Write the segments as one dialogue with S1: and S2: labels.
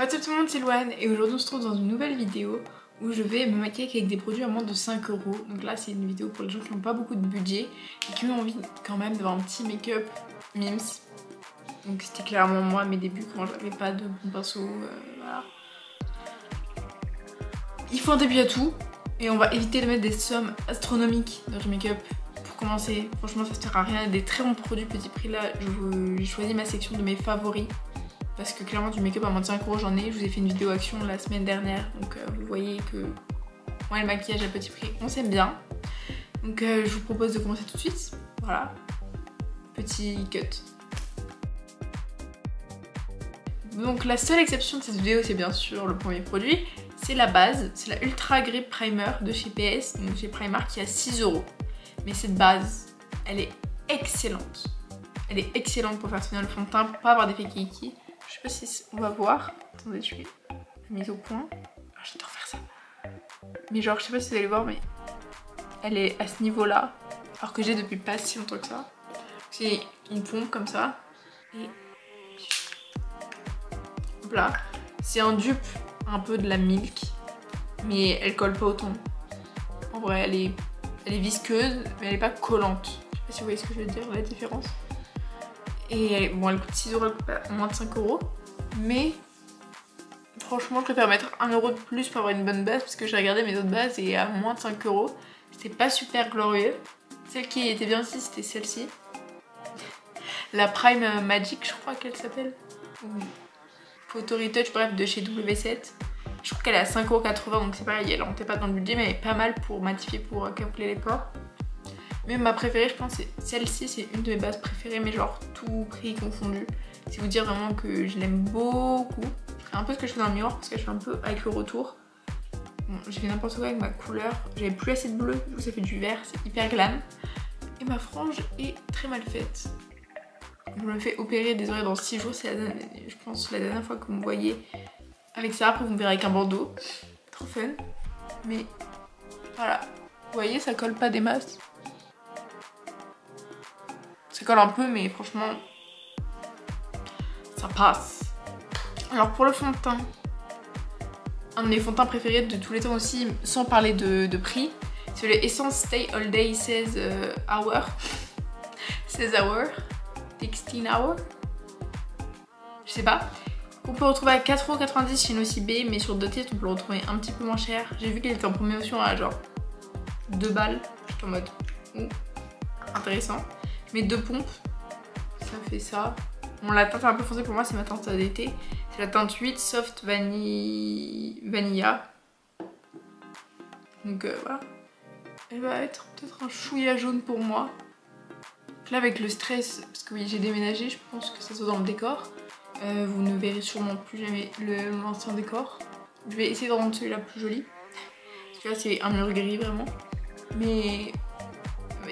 S1: What's up tout le monde, c'est Louane et aujourd'hui on se trouve dans une nouvelle vidéo où je vais me maquiller avec des produits à moins de 5 €. Donc là c'est une vidéo pour les gens qui n'ont pas beaucoup de budget et qui ont envie quand même d'avoir un petit make-up mims. Donc c'était clairement moi à mes débuts quand j'avais pas de bon pinceau, voilà. Il faut un début à tout et on va éviter de mettre des sommes astronomiques dans le make-up. Pour commencer, franchement ça sert à rien, des très bons produits petit prix là, j'ai choisi ma section de mes favoris. Parce que clairement du make-up à moins de 5 € j'en ai, je vous ai fait une vidéo action la semaine dernière. Donc vous voyez que moi le maquillage à petit prix on s'aime bien. Donc je vous propose de commencer tout de suite. Voilà, petit cut. Donc la seule exception de cette vidéo c'est bien sûr le premier produit. C'est la base, c'est la Ultra Grip Primer de chez PS, donc chez Primark qui est à 6 €. Mais cette base, elle est excellente. Elle est excellente pour faire tenir le fond de teint, pour pas avoir d'effet kiki. Je sais pas si on va voir. Attendez, je suis mise au point. Oh, j'adore faire ça. Mais genre, je sais pas si vous allez voir, mais elle est à ce niveau-là. Alors que j'ai depuis pas si longtemps que ça. C'est une pompe comme ça. Et hop là. C'est un dupe un peu de la Milk. Mais elle colle pas autant. En vrai, elle est visqueuse, mais elle est pas collante. Je sais pas si vous voyez ce que je veux dire, la différence. Et bon, elle coûte 6 €, elle coûte pas moins de 5 €. Mais franchement, je préfère mettre 1 € de plus pour avoir une bonne base. Parce que j'ai regardé mes autres bases et à moins de 5 €, c'était pas super glorieux. Celle qui était bien aussi, c'était celle-ci. La Prime Magic, je crois qu'elle s'appelle. Ou Photo Retouch, bref, de chez W7. Je trouve qu'elle est à 5,80 €, donc c'est pareil, elle rentait pas dans le budget, mais elle est pas mal pour matifier, pour camoufler les pores. Mais ma préférée, je pense, c'est celle-ci, c'est une de mes bases préférées, mais genre tout prix confondu. C'est vous dire vraiment que je l'aime beaucoup. Je ferai un peu ce que je fais dans le miroir parce que je suis un peu avec le retour. Bon, j'ai fait n'importe quoi avec ma couleur. J'avais plus assez de bleu, du coup ça fait du vert, c'est hyper glam. Et ma frange est très mal faite. Je me fais opérer des oreilles dans 6 jours, c'est je pense la dernière fois que vous me voyez avec ça. Après vous me verrez avec un bandeau. Trop fun. Mais voilà, vous voyez, ça colle pas des masses. Ça colle un peu, mais franchement, ça passe. Alors pour le fond de teint, un de mes fonds de teint préférés de tous les temps aussi, sans parler de prix, c'est le Essence Stay All Day 16 Hour. 16 Hour, 16 Hour, je sais pas. On peut retrouver à 4,90 € chez Nocibé, mais sur d'autres sites on peut le retrouver un petit peu moins cher. J'ai vu qu'il était en promotion à genre 2 balles. J'étais en mode intéressant. Mes 2 pompes, ça fait ça. Bon, la teinte un peu foncée pour moi, c'est ma teinte d'été. C'est la teinte 8 Soft Vanilla. Donc voilà. Elle va être peut-être un chouïa jaune pour moi. Donc là, avec le stress, parce que oui, j'ai déménagé, je pense que ça soit dans le décor. Vous ne verrez sûrement plus jamais l'ancien décor. Je vais essayer de rendre celui-là plus joli. Parce que là, c'est un mur gris vraiment. Mais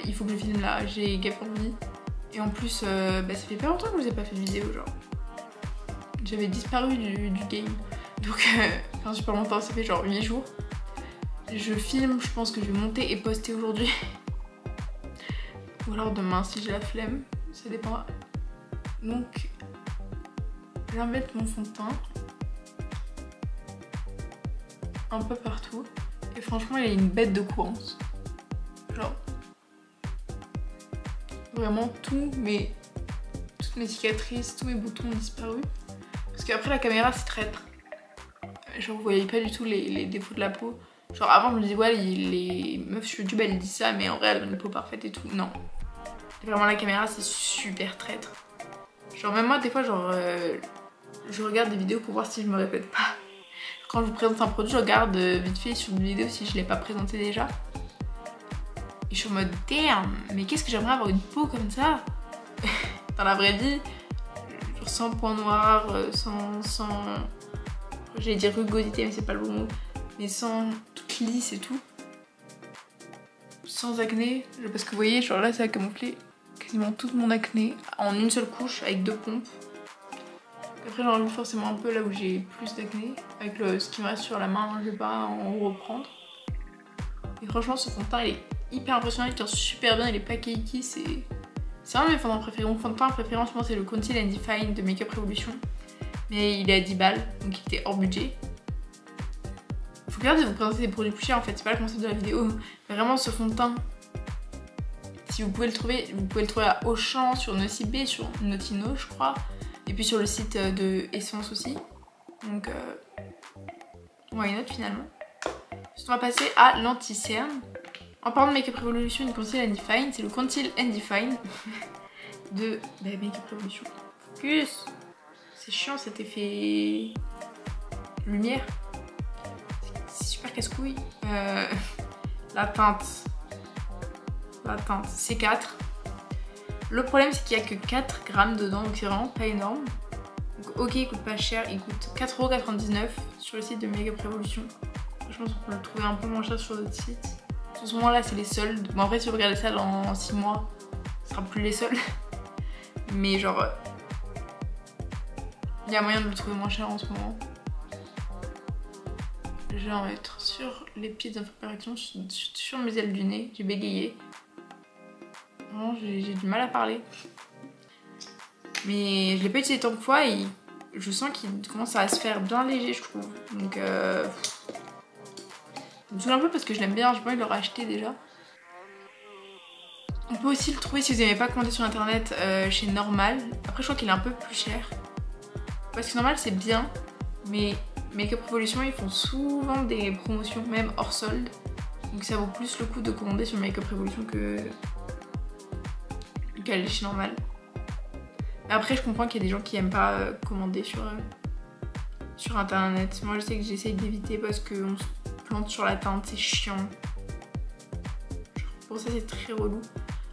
S1: il faut que je filme là, j'ai gaffe envie. Et en plus, ça fait pas longtemps que je vous ai pas fait de vidéo, genre. J'avais disparu du game. Donc, enfin super longtemps, ça fait genre 8 jours. Je filme, je pense que je vais monter et poster aujourd'hui. Ou alors demain si j'ai la flemme, ça dépend. Donc, je vais mettre mon fond de teint. Un peu partout. Et franchement, il a une bête de courance. Genre. Vraiment toutes mes cicatrices, tous mes boutons ont disparu. Parce qu'après la caméra c'est traître. Genre vous voyez pas du tout les défauts de la peau. Genre avant je me disais ouais les meufs sur YouTube elles disent ça mais en vrai elles ont une peau parfaite et tout. Non. Vraiment la caméra c'est super traître. Genre même moi des fois genre je regarde des vidéos pour voir si je me répète pas. Quand je vous présente un produit je regarde vite fait sur une vidéo si je l'ai pas présenté déjà. Et je suis en mode damn, mais qu'est-ce que j'aimerais avoir une peau comme ça dans la vraie vie, genre sans points noirs, sans j'allais dire rugosité mais c'est pas le bon mot, mais sans toute lisse et tout, sans acné, parce que vous voyez genre là ça a camouflé quasiment toute mon acné en une seule couche avec 2 pompes. Après j'enlève forcément un peu là où j'ai plus d'acné, avec ce qui me reste sur la main, je vais pas en reprendre. Et franchement ce fond de teint il est hyper impressionnant, il tient super bien, il est pas cakey, c'est un de mes fonds de teint préférés. Mon fond de teint préféré en ce moment c'est le Conceal and Define de Makeup Revolution. Mais il est à 10 balles, donc il était hors budget. Faut que vous présenter des produits plus chers en fait, c'est pas le concept de la vidéo. Mais vraiment ce fond de teint, si vous pouvez le trouver, vous pouvez le trouver à Auchan, sur Nocibé, sur Notino je crois. Et puis sur le site de Essence aussi. Donc why not finalement. Ensuite, on va passer à l'anti-cerne. En parlant de Makeup Revolution et Conceal and Define, c'est le Conceal and Define de Makeup Revolution. Focus. C'est chiant cet effet lumière. C'est super casse-couille. La teinte C4. Le problème c'est qu'il n'y a que 4 grammes dedans, donc c'est vraiment pas énorme. Donc ok, il coûte pas cher, il coûte 4,99€ sur le site de Makeup Revolution. Je pense qu'on peut le trouver un peu moins cher sur d'autres sites. En ce moment là c'est les soldes. Bon après si vous regardez ça dans 6 mois, ce sera plus les soldes. Mais genre, il y a moyen de le trouver moins cher en ce moment. Je vais en mettre sur les petites imperfections, sur mes ailes du nez. J'ai bégayé. Vraiment, j'ai du mal à parler. Mais je l'ai pas utilisé tant de fois et je sens qu'il commence à se faire bien léger, je trouve. Donc, je me saoule un peu parce que je l'aime bien, j'ai pas envie de le racheter déjà. On peut aussi le trouver si vous n'aimez pas commander sur internet chez Normal. Après, je crois qu'il est un peu plus cher. Parce que Normal, c'est bien, mais Makeup Revolution, ils font souvent des promotions, même hors solde. Donc ça vaut plus le coup de commander sur Makeup Revolution qu'aller chez Normal. Après, je comprends qu'il y a des gens qui aiment pas commander sur internet. Moi, je sais que j'essaye d'éviter parce qu'on se plante sur la teinte, c'est chiant. Pour ça, c'est très relou.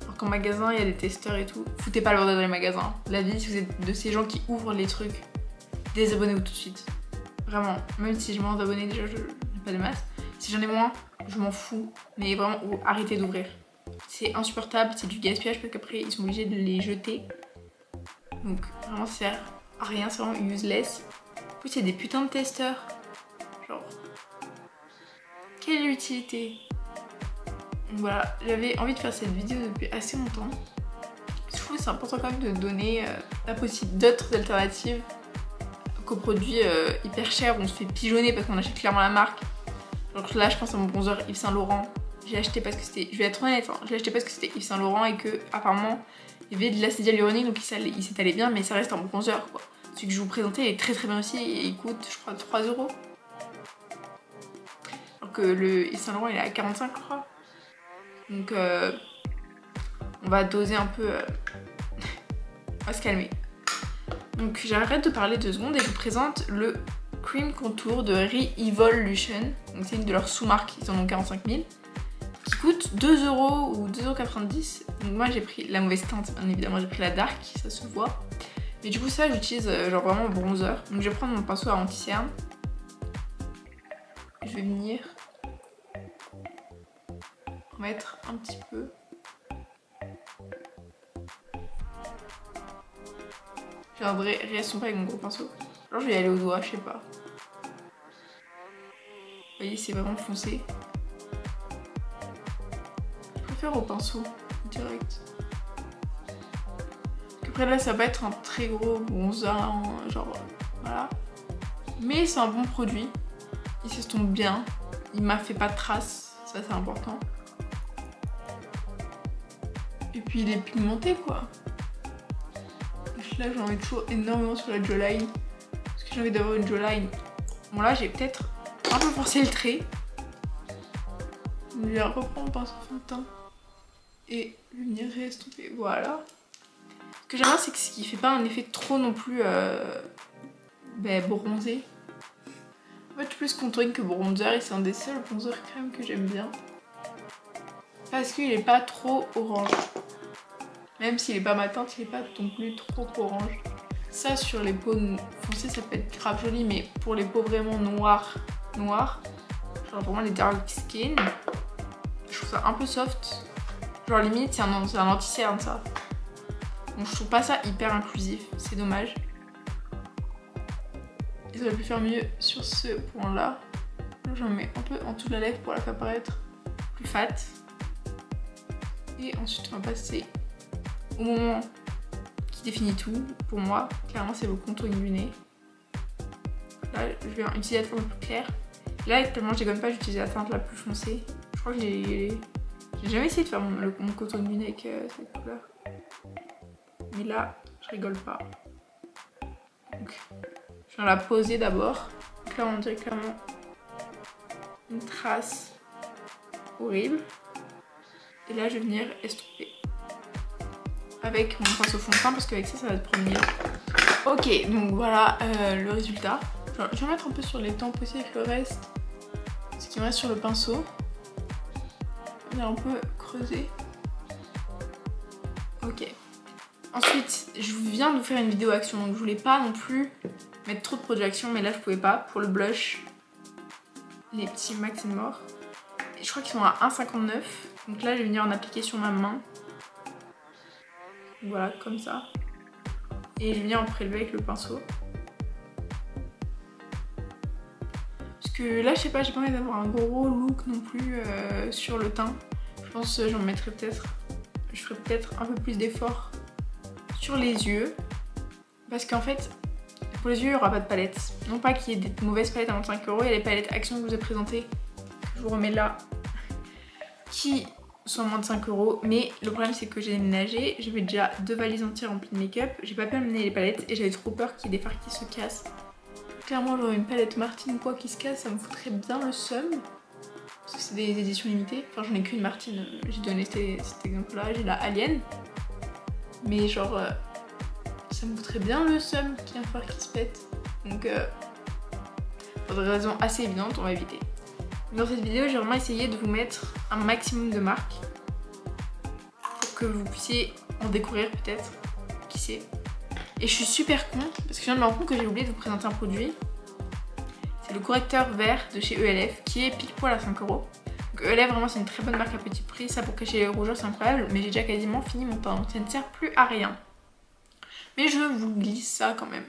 S1: Alors qu'en magasin, il y a des testeurs et tout. Foutez pas le bordel dans les magasins. La vie, si vous êtes de ces gens qui ouvrent les trucs, désabonnez-vous tout de suite. Vraiment, même si j'ai moins d'abonnés, déjà, je n'ai pas de masse. Si j'en ai moins, je m'en fous. Mais vraiment, arrêtez d'ouvrir. C'est insupportable, c'est du gaspillage parce qu'après, ils sont obligés de les jeter. Donc, vraiment, ça sert à rien, c'est vraiment useless. En plus, il y a des putains de testeurs. Genre, quelle utilité. Donc voilà, j'avais envie de faire cette vidéo depuis assez longtemps. Je trouve que c'est important quand même de donner la possibilité d'autres alternatives qu'aux produits hyper chers où on se fait pigeonner parce qu'on achète clairement la marque. Donc là, je pense à mon bronzer Yves Saint Laurent. J'ai acheté parce que c'était, je vais être honnête, hein, je l'ai acheté parce que c'était Yves Saint Laurent et que apparemment il y avait de l'acide hyaluronique donc il s'étalait bien, mais ça reste un bronzer quoi. Celui que je vous présentais est très bien aussi et il coûte je crois 3 €. Alors que le Yves Saint Laurent il est à 45 je crois. Donc on va doser un peu, on va se calmer. Donc j'arrête de parler 2 secondes et je vous présente le Cream Contour de Re-Evolution. Donc c'est une de leurs sous-marques, ils en ont 45 000. Qui coûte 2 € ou 2,90 €. Donc moi j'ai pris la mauvaise teinte, bien évidemment j'ai pris la dark, ça se voit. Mais du coup ça j'utilise genre vraiment bronzer. Donc je vais prendre mon pinceau à anti-cerne. Je vais venir mettre un petit peu. Je viendrai réassombrer avec mon gros pinceau. Alors je vais y aller au doigt, je sais pas. Vous voyez c'est vraiment foncé. Je préfère au pinceau direct. Après là ça va être un très gros bronzer, genre voilà. Mais c'est un bon produit. Il s'estompe bien. Il m'a fait pas de traces, ça c'est important. Et puis il est pigmenté quoi. Là j'en mets toujours énormément sur la jawline. Parce que j'ai envie d'avoir une jawline. Bon là j'ai peut-être un peu forcé le trait. Je vais reprendre mon pinceau fond de teint. Et venir réestomper. Voilà. Ce que j'aime bien c'est qu'il fait pas un effet trop non plus bronzé. En fait plus contouring que bronzer et c'est un des seuls bronzers crème que j'aime bien. Parce qu'il est pas trop orange. Même s'il est pas ma teinte, il est pas non plus trop orange. Ça sur les peaux foncées ça peut être grave joli, mais pour les peaux vraiment noires, genre vraiment les dark skin, je trouve ça un peu soft. Genre limite c'est un anti-cerne ça. Donc je trouve pas ça hyper inclusif, c'est dommage. Ils auraient pu faire mieux sur ce point là. Là j'en mets un peu en dessous de la lèvre pour la faire paraître plus fat. Et ensuite on va passer au moment qui définit tout, pour moi, clairement c'est le contouring du nez. Là, je vais utiliser la teinte la plus claire. Là, actuellement, je déconne pas, j'utilise la teinte la plus foncée. Je crois que j'ai jamais essayé de faire mon coton de lune avec cette couleur. Mais là, je rigole pas. Donc, je viens la poser d'abord. Donc là, on dirait clairement une trace horrible. Et là, je vais venir estomper avec mon pinceau fond de teint parce qu'avec ça, ça va être premier. Ok, donc voilà le résultat. Je vais mettre un peu sur les tempes aussi avec le reste. Ce qui me reste sur le pinceau. On va un peu creuser. Ok. Ensuite, je viens de vous faire une vidéo action, donc je voulais pas non plus mettre trop de produits action, mais là je pouvais pas. Pour le blush, les petits Max More. Et je crois qu'ils sont à 1,59. Donc là, je vais venir en appliquer sur ma main. Voilà, comme ça. Et je vais venir en prélever avec le pinceau. Parce que là, je sais pas, j'ai pas envie d'avoir un gros look non plus sur le teint. Je pense que j'en mettrai peut-être. Je ferai peut-être un peu plus d'effort sur les yeux. Parce qu'en fait, pour les yeux, il n'y aura pas de palette. Non pas qu'il y ait des mauvaises palettes à 25 €. Il y a les palettes Action que je vous ai présentées. Je vous remets là. Qui sont à moins de 5 €. Mais le problème, c'est que j'ai déménagé. J'avais déjà 2 valises entières remplies de make-up. J'ai pas pu amener les palettes et j'avais trop peur qu'il y ait des fards qui se cassent. Clairement, j'aurais une palette Martine quoi qui se casse, ça me foutrait bien le seum. Parce que c'est des éditions limitées. Enfin, j'en ai qu'une Martine, j'ai donné cet exemple-là. J'ai la Alien. Mais genre, ça me foutrait bien le seum qu'il y ait un fard qui se pète. Donc, pour des raisons assez évidentes, on va éviter. Dans cette vidéo, j'ai vraiment essayé de vous mettre un maximum de marques. Pour que vous puissiez en découvrir peut-être. Qui sait. Et je suis super con parce que je viens de me rendre compte que j'ai oublié de vous présenter un produit. C'est le correcteur vert de chez ELF qui est pile poil à 5 €. Donc ELF vraiment c'est une très bonne marque à petit prix. Ça pour cacher les rougeurs c'est incroyable. Mais j'ai déjà quasiment fini mon teint donc ça ne sert plus à rien. Mais je vous glisse ça quand même.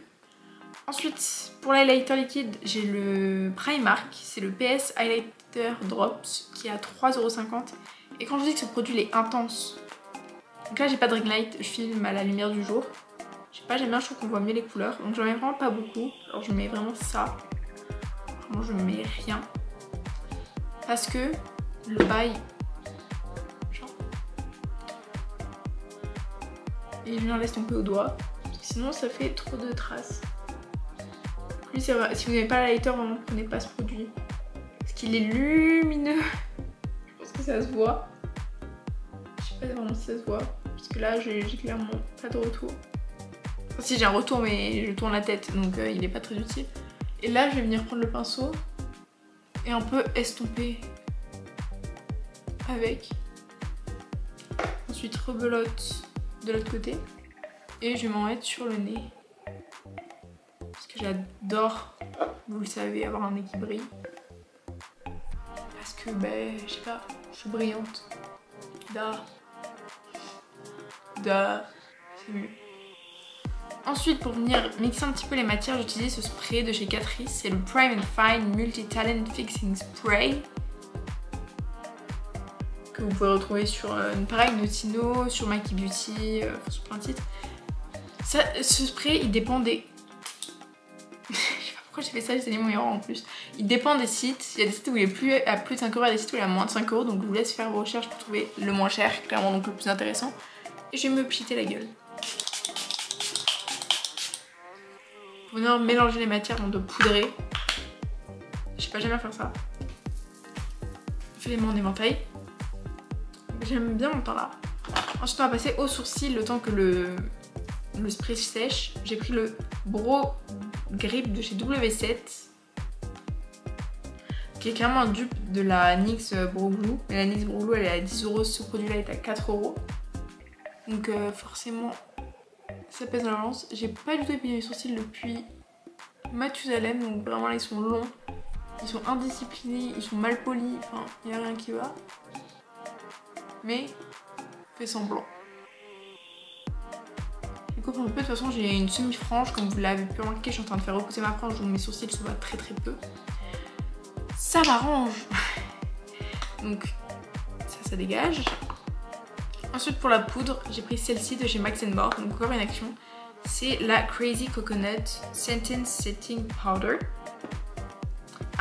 S1: Ensuite pour l'highlighter liquide j'ai le Primark. C'est le PS Highlighter Drops qui est à 3,50 €. Et quand je vous dis que ce produit il est intense. Donc là j'ai pas de ring light, je filme à la lumière du jour. Je sais pas, j'aime bien, je trouve qu'on voit mieux les couleurs. Donc j'en mets vraiment pas beaucoup. Alors je mets vraiment ça. Vraiment je mets rien. Parce que le bail... Genre... Et je laisse tomber au doigt. Parce que sinon ça fait trop de traces. Plus si vous n'avez pas la lighter, vraiment prenez pas ce produit. Parce qu'il est lumineux. Je pense que ça se voit. Je sais pas vraiment si ça se voit. Parce que là j'ai clairement pas de retour. Enfin, si j'ai un retour mais je tourne la tête donc il est pas très utile. Et là je vais venir prendre le pinceau et un peu estomper avec. Ensuite rebelote de l'autre côté et je vais m'en mettre sur le nez. Parce que j'adore, vous le savez, avoir un nez qui brille. Parce que ben je sais pas, je suis brillante. C'est mieux. Ensuite, pour venir mixer un petit peu les matières, j'ai utilisé ce spray de chez Catrice. C'est le Prime and Fine Multi-Talent Fixing Spray. Que vous pouvez retrouver sur, pareil, Notino, sur Maki Beauty, sur plein de sites. Ce spray, il dépend des... Je sais pas pourquoi j'ai fait ça, j'ai mis mon miroir en plus. Il dépend des sites. Il y a des sites où il est à plus de 5 €, il y a des sites où il est à moins de 5 €. Donc je vous laisse faire vos recherches pour trouver le moins cher, clairement donc le plus intéressant. Et je vais me pchiter la gueule. Pour venir mélanger les matières avant de poudrer. Je sais pas, j'aime bien faire ça. Je fais mon éventail. J'aime bien mon teint là. Ensuite on va passer au sourcil le temps que le spray sèche. J'ai pris le Brow Grip de chez W7. Qui est clairement un dupe de la NYX Brow Glue. Mais la NYX Brow Glue elle est à 10 €, ce produit là est à 4 €. Donc forcément ça pèse dans la balance. J'ai pas du tout épilé mes sourcils depuis Mathusalem, donc vraiment là ils sont longs, ils sont indisciplinés, ils sont mal polis, enfin il n'y a rien qui va. Mais fait semblant. Je coupe un peu, de toute façon j'ai une semi-frange, comme vous l'avez pu remarquer, je suis en train de faire repousser ma frange, donc mes sourcils se voient très très peu. Ça m'arrange. Donc ça dégage. Ensuite pour la poudre, j'ai pris celle-ci de chez Max More, donc encore une action. C'est la Crazy Coconut Sentence Setting Powder.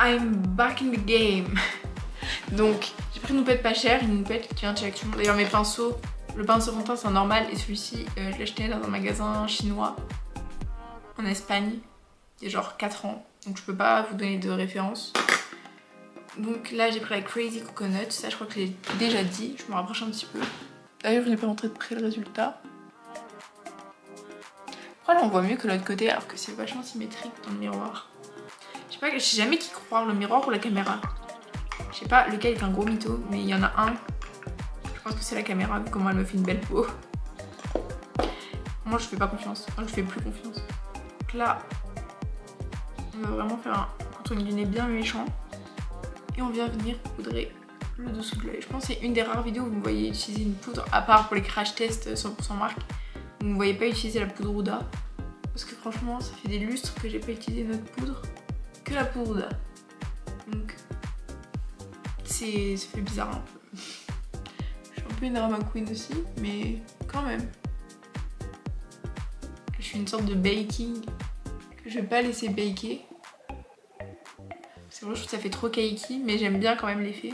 S1: I'm back in the game. Donc j'ai pris une houppette pas chère, une houppette qui vient de chez Action. D'ailleurs mes pinceaux, le pinceau fond de teint c'est un normal et celui-ci je l'ai acheté dans un magasin chinois en Espagne il y a genre 4 ans. Donc je peux pas vous donner de référence. Donc là j'ai pris la Crazy Coconut, ça je crois que je l'ai déjà dit, je me rapproche un petit peu. D'ailleurs je n'ai pas montré de près le résultat. Pourquoi là on voit mieux que l'autre côté alors que c'est vachement symétrique dans le miroir. Je sais jamais qui croire, le miroir ou la caméra. Je sais pas lequel est un gros mytho, mais il y en a un. Je pense que c'est la caméra, vu comment elle me fait une belle peau. Moi je fais pas confiance, moi je fais plus confiance. Donc là, on va vraiment faire un contouring du nez bien méchant. Et on vient venir poudrer le dessous de l'œil. Je pense que c'est une des rares vidéos où vous me voyez utiliser une poudre, à part pour les crash tests 100% marque, où vous me voyez pas utiliser la poudre Huda. Parce que franchement, ça fait des lustres que j'ai pas utilisé notre poudre que la poudre Huda. Donc, ça fait bizarre un peu. Je suis un peu une drama queen aussi, mais quand même. Je suis une sorte de baking que je vais pas laisser baker. C'est vrai, je trouve que ça fait trop cakey, mais j'aime bien quand même l'effet.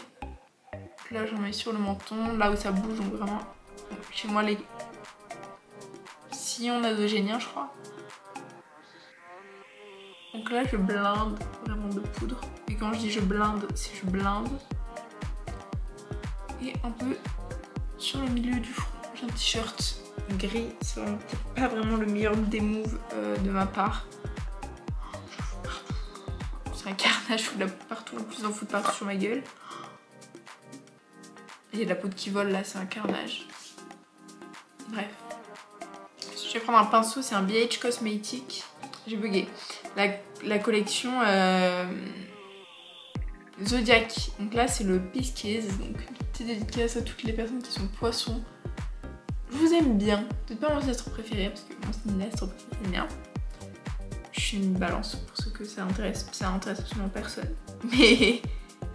S1: Là, j'en mets sur le menton, là où ça bouge, donc vraiment. Donc, chez moi, les sillons nasogéniens, je crois. Donc là, je blinde vraiment de poudre. Et quand je dis je blinde, c'est je blinde. Et un peu sur le milieu du front. J'ai un t-shirt gris, c'est pas vraiment le meilleur des moves de ma part. C'est un carnage, je fous de la poudre partout, en plus d'en foutre partout sur ma gueule. Il y a de la poudre qui vole là, c'est un carnage. Bref. Je vais prendre un pinceau, c'est un BH Cosmétique. J'ai bugué. La collection Zodiac. Donc là, c'est le Pisces. Donc une petite dédicace à toutes les personnes qui sont poissons. Je vous aime bien. C'est pas mon astre préféré parce que mon signe astre préféré c'est bien. Je suis une balance pour ceux que ça intéresse. Ça intéresse absolument personne. Mais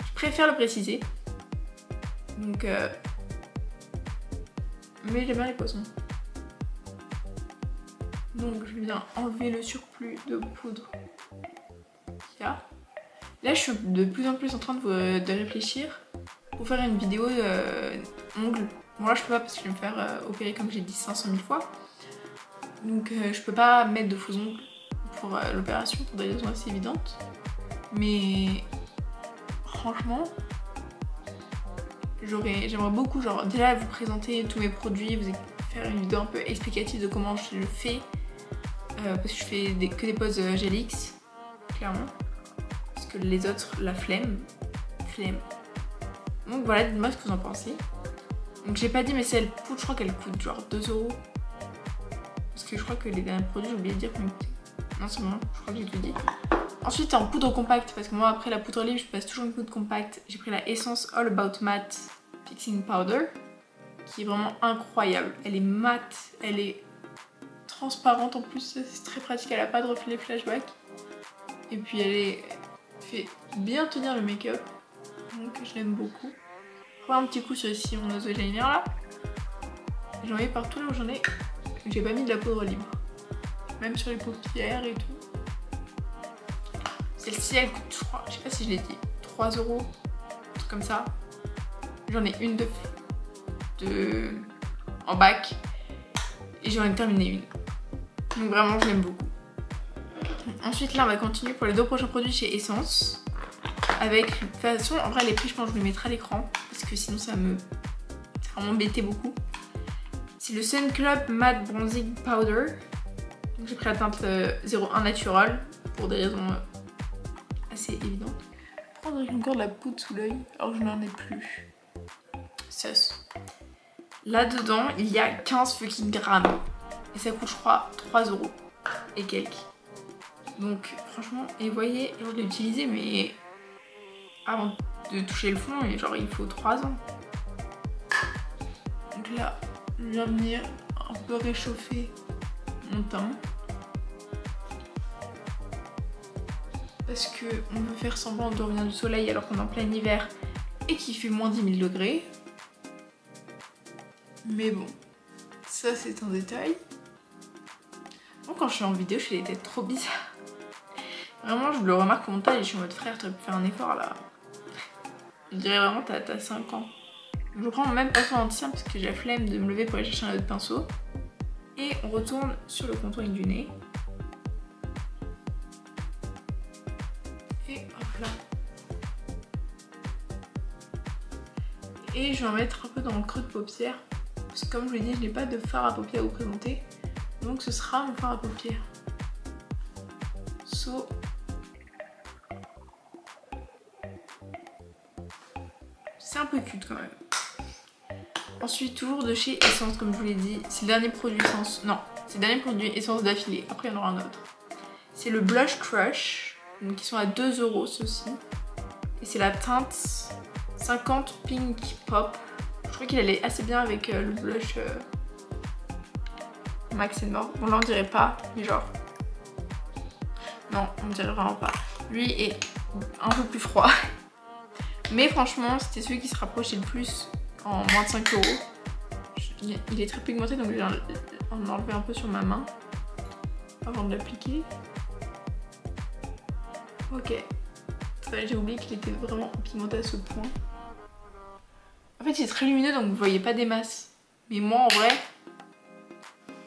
S1: je préfère le préciser. Donc mais j'aime bien les poissons. Donc je viens enlever le surplus de poudre qu'il y a. Là je suis de plus en plus en train de réfléchir pour faire une vidéo ongles. Bon là je peux pas parce que je vais me faire opérer comme j'ai dit 500 000 fois. Donc je peux pas mettre de faux ongles pour l'opération pour des raisons assez évidentes. Mais franchement, j'aimerais beaucoup genre déjà vous présenter tous mes produits, vous faire une vidéo un peu explicative de comment je le fais. Parce que je fais que des poses GLX, clairement. Parce que les autres, la flemme. Donc voilà, dites-moi ce que vous en pensez. Donc j'ai pas dit mais celle poudre, je crois qu'elle coûte genre 2 €. Parce que je crois que les derniers produits, j'ai oublié de dire combien ils coûtaient. Non c'est bon, je crois que j'ai tout dit. Ensuite en poudre compacte, parce que moi après la poudre libre, je passe toujours une poudre compacte. J'ai pris la Essence All About Matte Fixing Powder. Qui est vraiment incroyable. Elle est mate, elle est transparente en plus, c'est très pratique, elle a pas de reflet flashback. Et puis elle fait bien tenir le make-up, donc je l'aime beaucoup. Je prends un petit coup sur les sillons nasogéniens là. J'en ai partout là où j'en ai. J'ai pas mis de la poudre libre. Même sur les paupières et tout. Celle-ci elle coûte, je crois, je sais pas si je l'ai dit, 3 €, un truc comme ça. J'en ai une en bac et j'en ai terminé une. Donc vraiment je l'aime beaucoup. Ensuite là on va continuer pour les 2 prochains produits chez Essence. Avec, de toute façon en vrai les prix je pense que je les mettrai à l'écran. Parce que sinon ça m'embêtait beaucoup. C'est le Sun Club Matte Bronzing Powder. Donc j'ai pris la teinte 01 Natural pour des raisons assez évidentes. Prendre encore de la poudre sous l'œil alors que je n'en ai plus. Sauce. Là dedans il y a 15 fucking grammes. Et ça coûte je crois 3 € et quelques. Donc franchement, et vous voyez, je l'ai utilisé mais avant de toucher le fond, et genre il faut 3 ans. Donc là, je viens venir un peu réchauffer mon teint. Parce que on veut faire semblant de revenir du soleil alors qu'on est en plein hiver et qu'il fait moins 10 000 degrés. Mais bon, ça c'est un détail. Bon, quand je suis en vidéo, je fais des têtes trop bizarres. Vraiment, je le remarque au montage et je suis en mode frère, t'aurais pu faire un effort là. Je dirais vraiment t'as 5 ans. Je prends mon même pinceau anti-cerne parce que j'ai la flemme de me lever pour aller chercher un autre pinceau. Et on retourne sur le contouring du nez. Et hop là. Et je vais en mettre un peu dans le creux de paupière. Parce que comme je vous l'ai dit, je n'ai pas de fard à paupières à vous présenter. Donc ce sera mon fard à paupières. So. C'est un peu cute quand même. Ensuite, toujours de chez Essence, comme je vous l'ai dit. C'est le dernier produit Essence. Non, c'est le dernier produit Essence d'affilée. Après, il y en aura un autre. C'est le Blush Crush. Donc, ils sont à 2 € ceux-ci. Et c'est la teinte 50 Pink Pop. Je crois qu'il allait assez bien avec le blush Max & More. Bon, là, on dirait pas, mais genre. Non, on dirait vraiment pas. Lui est un peu plus froid. Mais franchement, c'était celui qui se rapprochait le plus en moins de 5 €. Il est très pigmenté, donc je vais en enlever un peu sur ma main avant de l'appliquer. Ok. J'ai oublié qu'il était vraiment pigmenté à ce point. En fait, il est très lumineux, donc vous voyez pas des masses. Mais moi, en vrai,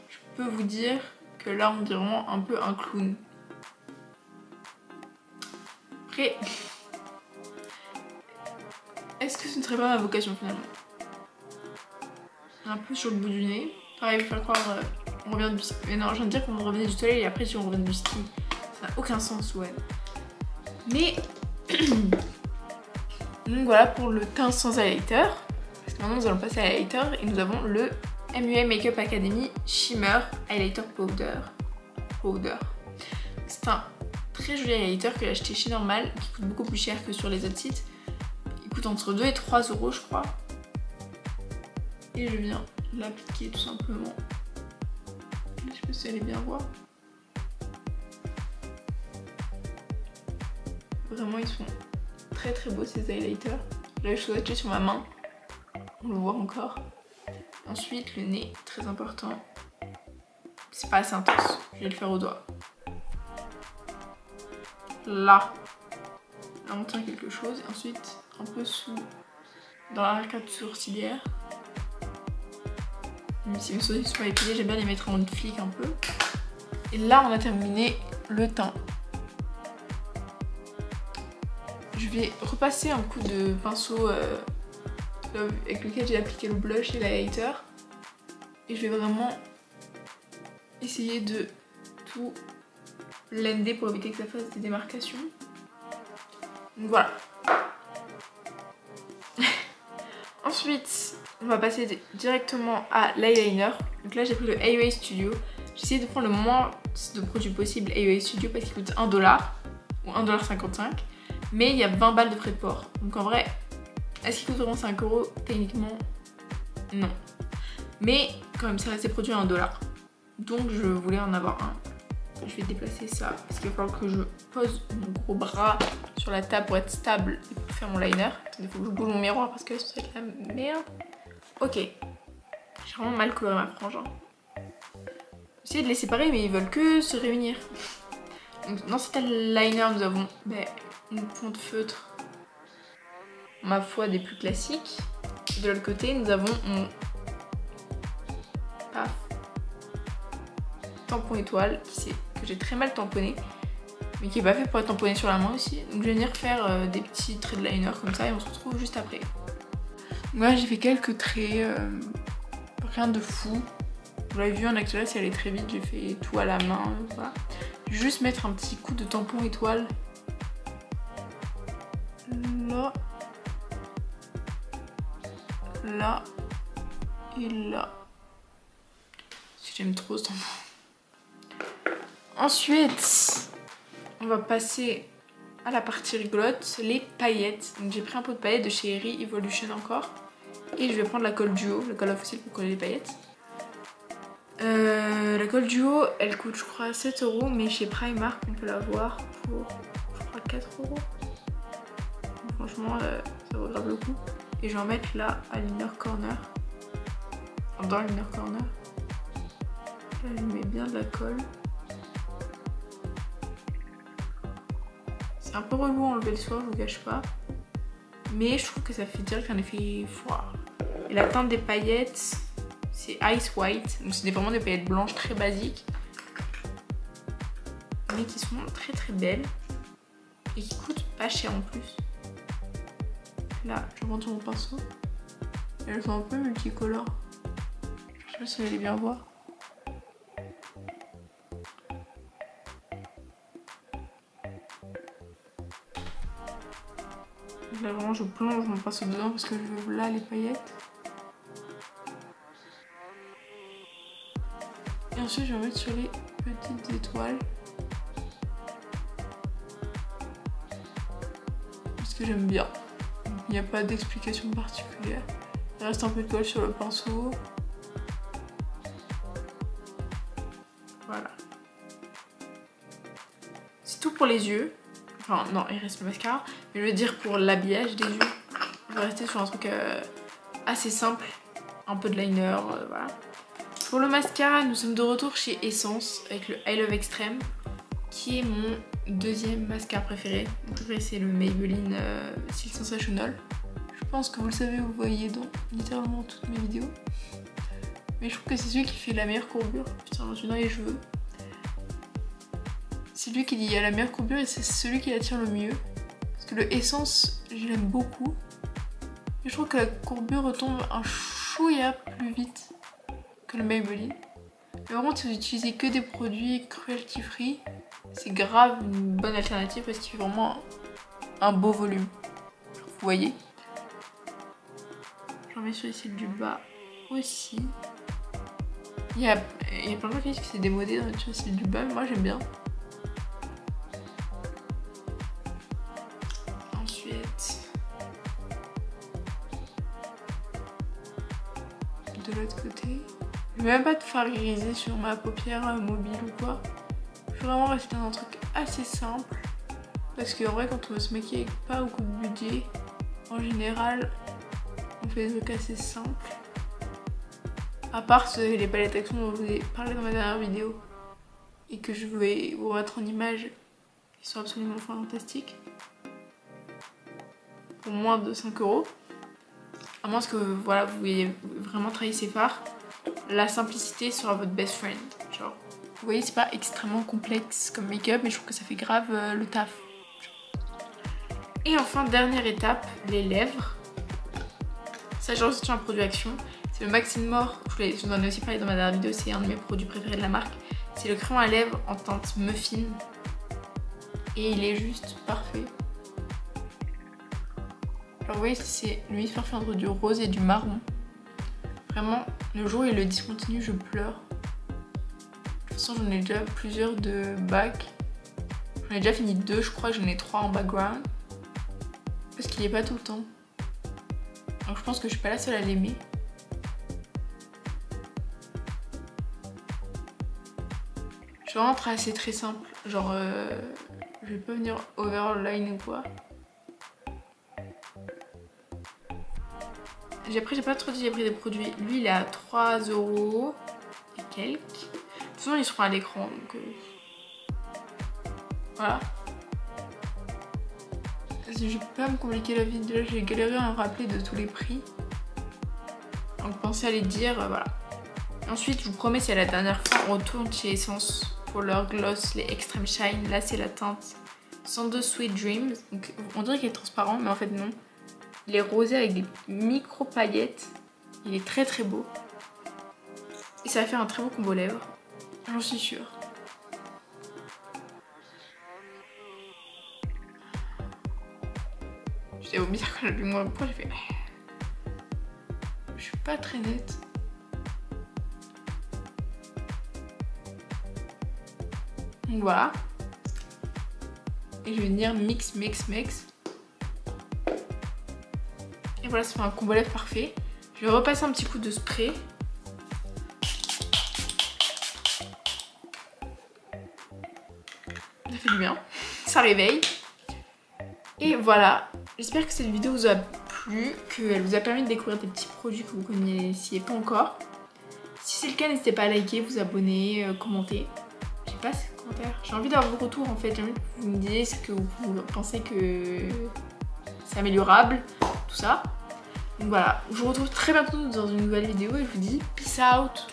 S1: je peux vous dire que là, on dirait vraiment un peu un clown. Après, est-ce que ce ne serait pas ma vocation finalement? Un peu sur le bout du nez. Pareil, il va falloir croire, on revient du ski. Mais non, je viens de dire qu'on revenait du soleil et après si on revient du ski. Ça n'a aucun sens, ouais. Mais donc voilà pour le teint sans highlighter. Parce que maintenant nous allons passer à l'highlighter et nous avons le MUA Makeup Academy Shimmer Highlighter Powder. C'est un très joli highlighter que j'ai acheté chez Normal, qui coûte beaucoup plus cher que sur les autres sites. Il coûte entre 2 et 3 € je crois. Et je viens l'appliquer tout simplement. Je sais pas si vous allez bien voir. Vraiment ils sont très très beaux ces highlighters. Là je suis swatché sur ma main. On le voit encore. Ensuite le nez, très important. C'est pas assez intense. Je vais le faire au doigt. Là on tient quelque chose. Et ensuite un peu sous, dans l'arcade sourcilière. Même si mes sourcils sont pas épilés, j'aime bien les mettre en flic un peu. Et là on a terminé le teint. Je vais repasser un coup de pinceau avec lequel j'ai appliqué le blush et l'highlighter. Et je vais vraiment essayer de tout blender pour éviter que ça fasse des démarcations. Donc voilà. Ensuite, on va passer directement à l'eyeliner. Donc là j'ai pris le AOA Studio. J'ai essayé de prendre le moins de produits possible AOA Studio parce qu'il coûte 1 $ ou 1,55 $. Mais il y a 20 balles de frais de port. Donc en vrai, est-ce qu'il coûte vraiment 5 €? Techniquement, non. Mais quand même, ça reste des produits à 1 $. Donc je voulais en avoir un. Je vais déplacer ça parce qu'il va falloir que je pose mon gros bras sur la table pour être stable et pour faire mon liner. Attendez, il faut que je bouge mon miroir parce que c'est la merde. Ok. J'ai vraiment mal coloré ma frange. J'ai essayé de les séparer mais ils veulent que se réunir. Donc, dans cet liner, nous avons une fonte feutre, ma foi, des plus classiques. De l'autre côté, nous avons mon tampon étoile que j'ai très mal tamponné, mais qui est pas fait pour être tamponné sur la main aussi. Donc je vais venir faire des petits traits de liner comme ça et on se retrouve juste après. Donc là, j'ai fait quelques traits, rien de fou. Vous l'avez vu en actuel, c'est allé très vite, j'ai fait tout à la main, voilà. Je vais juste mettre un petit coup de tampon étoile. Là. Là. Et là. J'aime trop ce tampon. Ensuite, on va passer à la partie rigolote, les paillettes. Donc j'ai pris un pot de paillettes de chez Re-Evolution encore. Et je vais prendre la colle duo, la colle officielle pour coller les paillettes. La colle duo, elle coûte je crois 7 €, mais chez Primark on peut l'avoir pour je crois 4 €. Donc, franchement ça vaut grave le coup. Et je vais en mettre là à l'inner corner. Enfin, dans l'inner corner. Là je mets bien de la colle. C'est un peu relou à enlever le soir, je vous cache pas. Mais je trouve que ça fait direct un effet foire. Et la teinte des paillettes, c'est Ice White. Donc c'est vraiment des paillettes blanches très basiques. Mais qui sont très très belles. Et qui coûtent pas cher en plus. Là, je montre mon pinceau. Elles sont un peu multicolores. Je sais pas si vous allez bien voir. Là vraiment je plonge mon pinceau dedans parce que je veux là les paillettes. Et ensuite je vais mettre sur les petites étoiles. Parce que j'aime bien. Il n'y a pas d'explication particulière. Il reste un peu de colle sur le pinceau. Voilà. C'est tout pour les yeux. Enfin non, il reste le mascara. Mais je veux dire pour l'habillage des yeux. Je vais rester sur un truc assez simple. Un peu de liner, voilà. Pour le mascara, nous sommes de retour chez Essence avec le I Love Extreme. Qui est mon deuxième mascara préféré. Mon préféré c'est le Maybelline Silk Sensational. Je pense que vous le savez, vous voyez dans littéralement toutes mes vidéos. Mais je trouve que c'est celui qui fait la meilleure courbure. Putain, je suis dans les cheveux. C'est lui qui a la meilleure courbure et c'est celui qui attire le mieux. Parce que le Essence, je l'aime beaucoup. Et je trouve que la courbure retombe un chouïa plus vite que le Maybelline. Mais vraiment, si vous utilisez que des produits cruelty free, c'est grave une bonne alternative parce qu'il fait vraiment un beau volume. Vous voyez? J'en mets sur les cils du bas aussi. Il y a plein de gens qui disent que c'est démodé d'en mettre sur les cils du bas, mais moi j'aime bien. Ensuite, de l'autre côté, je vais même pas te faire griser sur ma paupière mobile ou quoi. Je vais vraiment rester dans un truc assez simple. Parce qu'en vrai, quand on veut se maquiller avec pas beaucoup de budget, en général, on fait des trucs assez simples. À part les palettes Action dont je vous ai parlé dans ma dernière vidéo. Et que je vais vous mettre en image. Qui sont absolument fantastiques. Pour moins de 5 €. À moins que voilà, vous voyez vraiment travailler ces fards. La simplicité sera votre best friend. Genre, vous voyez, c'est pas extrêmement complexe comme make-up, mais je trouve que ça fait grave le taf. Et enfin, dernière étape, les lèvres. Ça, j'ai reçu un produit Action. C'est le Maxine More. Je vous en ai aussi parlé dans ma dernière vidéo. C'est un de mes produits préférés de la marque. C'est le crayon à lèvres en teinte muffin. Et il est juste parfait. Alors, vous voyez, c'est le mix parfait entre du rose et du marron. Vraiment, le jour où il le discontinue, je pleure. De toute façon, j'en ai déjà plusieurs de bacs. J'en ai déjà fini 2, je crois. J'en ai 3 en background. Parce qu'il n'est pas tout le temps. Donc je pense que je suis pas la seule à l'aimer. Je vais vraiment tracer très simple. Genre, je vais pas venir overline ou quoi. Après, j'ai pas trop dit, j'ai pris des produits. Lui, il est à 3 € et quelques. De toute façon, ils seront à l'écran. Donc, voilà. Je vais pas me compliquer la vie. Déjà, j'ai galéré à me rappeler de tous les prix. Donc, pensez à les dire. Voilà. Ensuite, je vous promets, c'est la dernière fois. On retourne chez Essence pour leur gloss, les Extreme Shine. Là, c'est la teinte Sando Sweet Dreams. Donc, on dirait qu'il est transparent, mais en fait, non. Il est rosé avec des micro paillettes. Il est très très beau. Et ça va faire un très beau combo lèvres. J'en suis sûre. J'étais au bizarre quand j'ai vu moi. Pourquoi j'ai fait... Je suis pas très nette. Donc voilà. Et je vais venir mix. Et voilà, ça fait un combo lèvres parfait. Je vais repasser un petit coup de spray. Ça fait du bien. Ça réveille. Et voilà. J'espère que cette vidéo vous a plu, qu'elle vous a permis de découvrir des petits produits que vous ne connaissiez pas encore. Si c'est le cas, n'hésitez pas à liker, vous abonner, commenter. Je sais pas commentaires. J'ai envie d'avoir vos retours en fait. J'ai envie que vous me disiez ce que vous pensez que c'est améliorable, tout ça. Donc voilà, je vous retrouve très bientôt dans une nouvelle vidéo et je vous dis peace out.